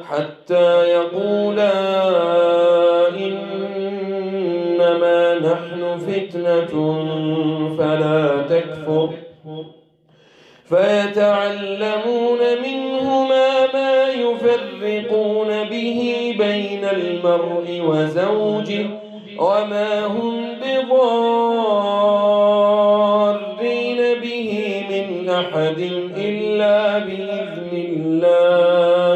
حتى يقولا إنما نحن فتنة فلا تكفر فيتعلمون منهما ما يفرقون به بين المرء وزوجه وما هم بضارين به من أحد إلا بإذن الله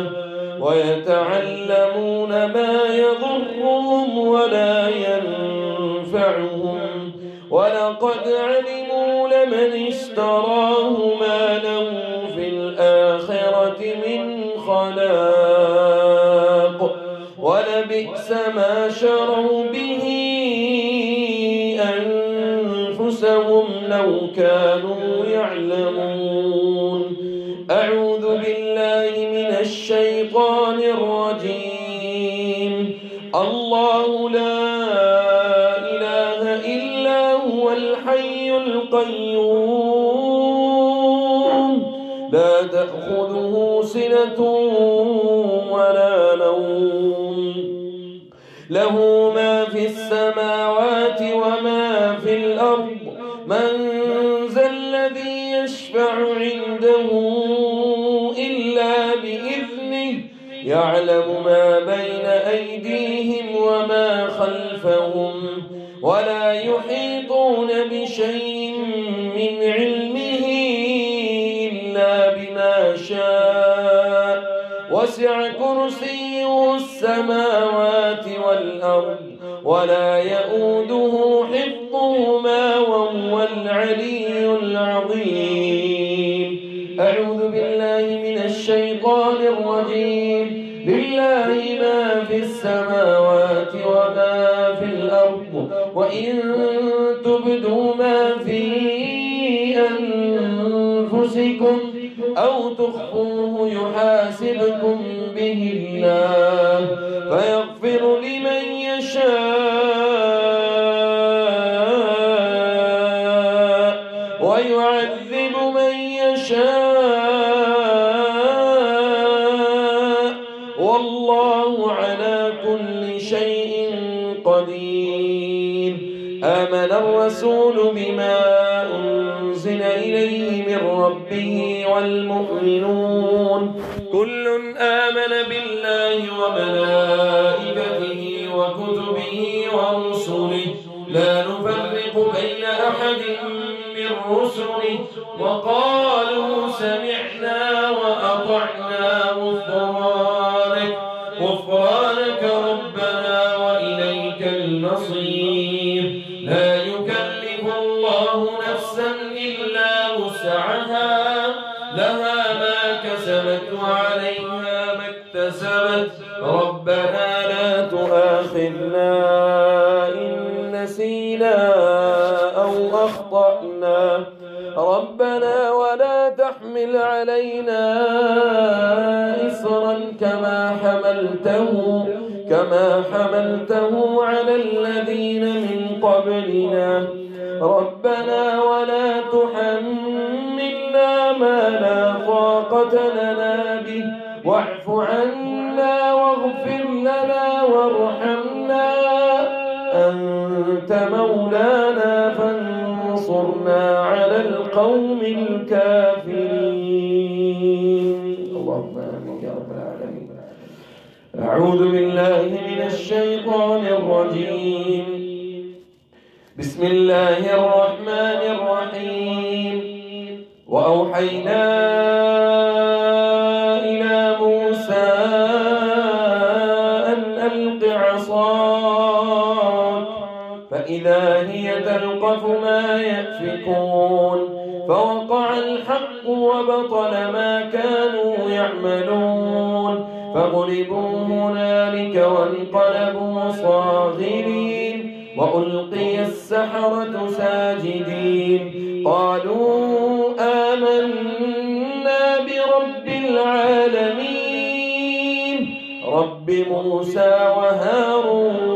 ويتعلمون ما يضرهم ولا ينفعهم ولقد علموا لمن اشتراه ما له في الآخرة من خلاق ولبئس ما شروا به أنفسهم لو كانوا يعلمون. أعوذ بالله من الشيطان الرجيم. الله لا إله إلا هو الحي القيوم لا تأخذه سنة ولا نوم له ما في السماوات وما في الأرض من ذا الذي يشفع عنده إلا بإذنه يعلم ما بين أيديهم وما خلفهم ولا يحيطون بشيء من علمه إلا بما شاء وسع كرسيه السماوات والأرض ولا يؤوده حفظهما وهو العلي العظيم. أعوذ بالله من الشيطان الرجيم. لله ما في السماوات وما في الأرض وإن تبدوا ما في أنفسكم أو تخفوه يحاسبكم به الله فيغفر لمن يشاء ويعذب من يشاء والله على كل شيء قدير. آمن الرسول بما أنزل إليه من ربه والمؤمنون كل آمن بالله وملائكته وكتبه ورسله لا نفرق بين أحد من رسله وقالوا سمعنا وأطعنا غفرانك ربنا وإليك المصير. لا يكلف الله نفسا إلا وسعها لها ما كسبت وعليها ما اكتسبت ربنا لا تؤاخذنا إن نسينا أو أخطأنا ربنا ولا تحمل علينا إصرا كما حملته على الذين من قبلنا ربنا ولا تحملنا ما لا طاقة لنا به واعف عنا واغفر لنا وارحمنا أنت مولانا فانصرنا على القوم الكافرين. اللهم آمين يا رب العالمين. أعوذ بالله من الشيطان الرجيم. بسم الله الرحمن الرحيم. وأوحينا إلى موسى أن ألق عصاك فإذا هي تلقف ما يأفكون فوقع الحق وبطل ما كانوا يعملون فغلبوا هنالك وانقلبوا صاغرين وألقي السحرة ساجدين قالوا آمنا برب العالمين رب موسى وهارون.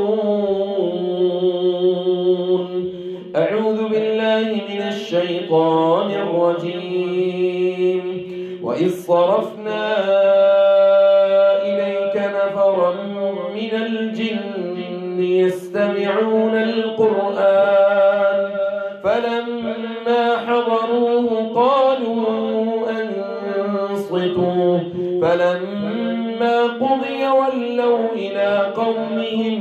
أعوذ بالله من الشيطان الرجيم. وإذ صرفنا يستمعون القرآن فلما حضروه قالوا أنصتوا فلما قضي ولوا إلى قومهم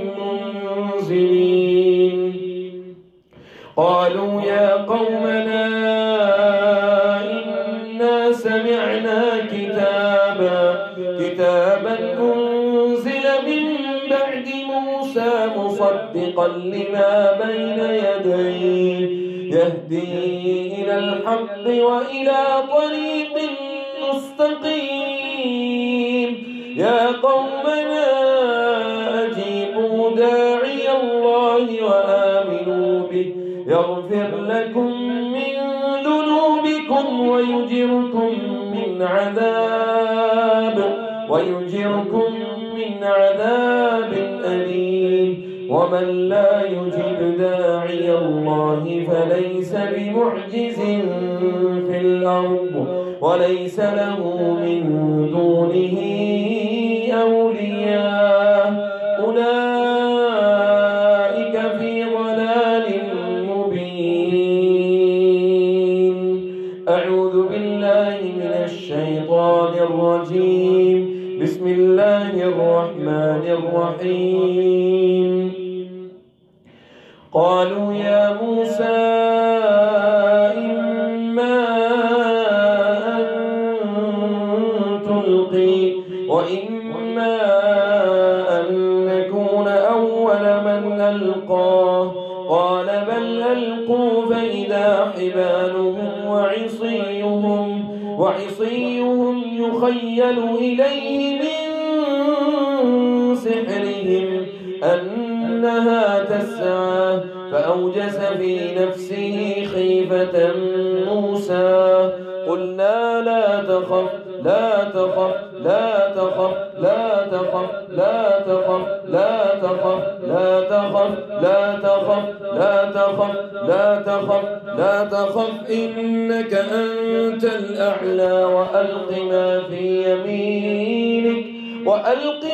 منذرين قالوا يا قومنا إنا سمعنا كتابا أنزل من بعد موسى مصدقا لما بين يديه يهدي إلى الحق وإلى طريق مستقيم يا قومنا أجيبوا داعي الله وآمنوا به يغفر لكم من ذنوبكم ويجركم من عذاب أليم ومن لا يجب داعي الله فليس بمعجز في الأرض وليس له من دونه أولياء أولئك في ضلال مبين. أعوذ بالله من الشيطان الرجيم. بسم الله الرحمن الرحيم. قالوا يا موسى إما أن تلقي وإما أن نكون أول من ألقاه قال بل ألقوا فإذا حبالهم وعصيهم يخيل إليه من سحرهم أنها تسعى فأوجس في نفسه خيفة موسى قلنا لا تخف لا تخف لا تخف لا تخف لا تخف لا تخف لا تخف لا تخف لا تخف لا تخف لا تخف إنك أنت الأعلى وألق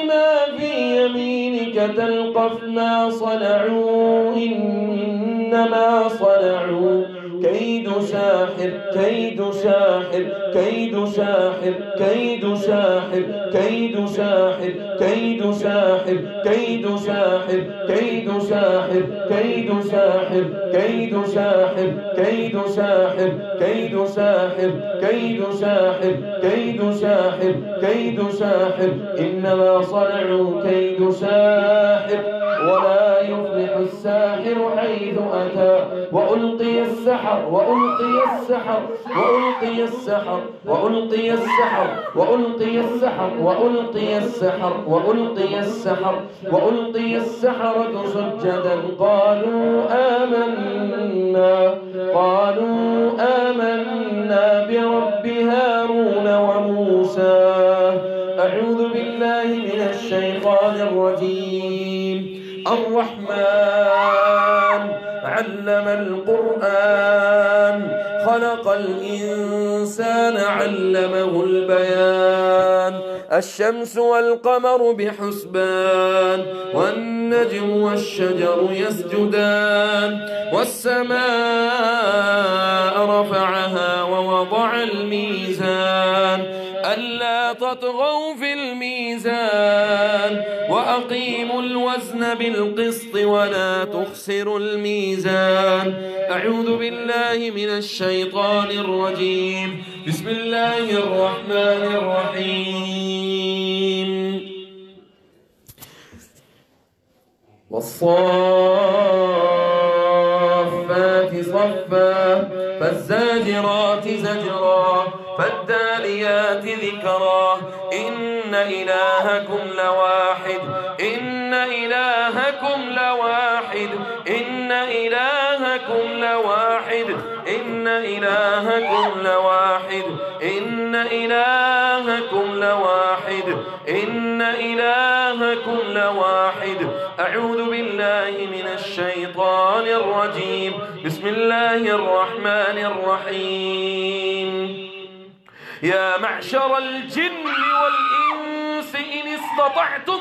ما في يمينك تلقف ما صنعوا إنما صنعوا كيد ساحر كيد ساحر كيد ساحر كيد ساحر كيد ساحر كيد ساحر كيد ساحر كيد ساحر كيد ساحر كيد ساحر كيد ساحر كيد ساحر كيد ساحر كيد ساحر كيد ساحر إنما صنعوا كيد ساحر ولا يفلح الساحر حيث أتى وألقي السحر وألقي السحر وألقي السحر وألقي السحر وألقي السحر وألقي السحر وألقي السحر وألقي السحرة سجدا قالوا آمنا برب هارون وموسى. أعوذ بالله من الشيطان الرجيم. الرحمن علم القرآن خلق الإنسان علمه البيان الشمس والقمر بحسبان والنجم والشجر يسجدان والسماء رفعها ووضع الميزان ألا تطغوا في الميزان وأقيموا الوزن بالقسط ولا تخسروا الميزان. أعوذ بالله من الشيطان الرجيم. بسم الله الرحمن الرحيم. والصافات صفا فالزاجرات زجرا فالتاليات ذكرا إن إلهكم لواحد إن إلهكم لواحد إن إلهكم لواحد إن إلهكم لواحد إن إلهكم لواحد إن إلهكم لواحد. أعوذ بالله من الشيطان الرجيم. بسم الله الرحمن الرحيم. يا معشر الجن والإنس إن استطعتم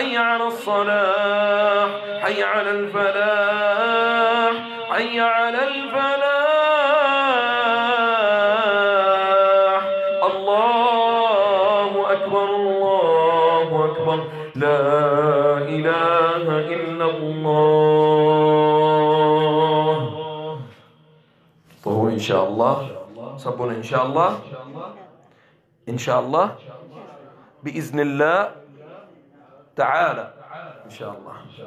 حي على الصلاح، حي على الفلاح، حي على الفلاح. الله أكبر الله أكبر، لا إله إلا الله. طهور إن شاء الله، صبونا إن شاء الله، إن شاء الله بإذن الله تعالى إن شاء الله.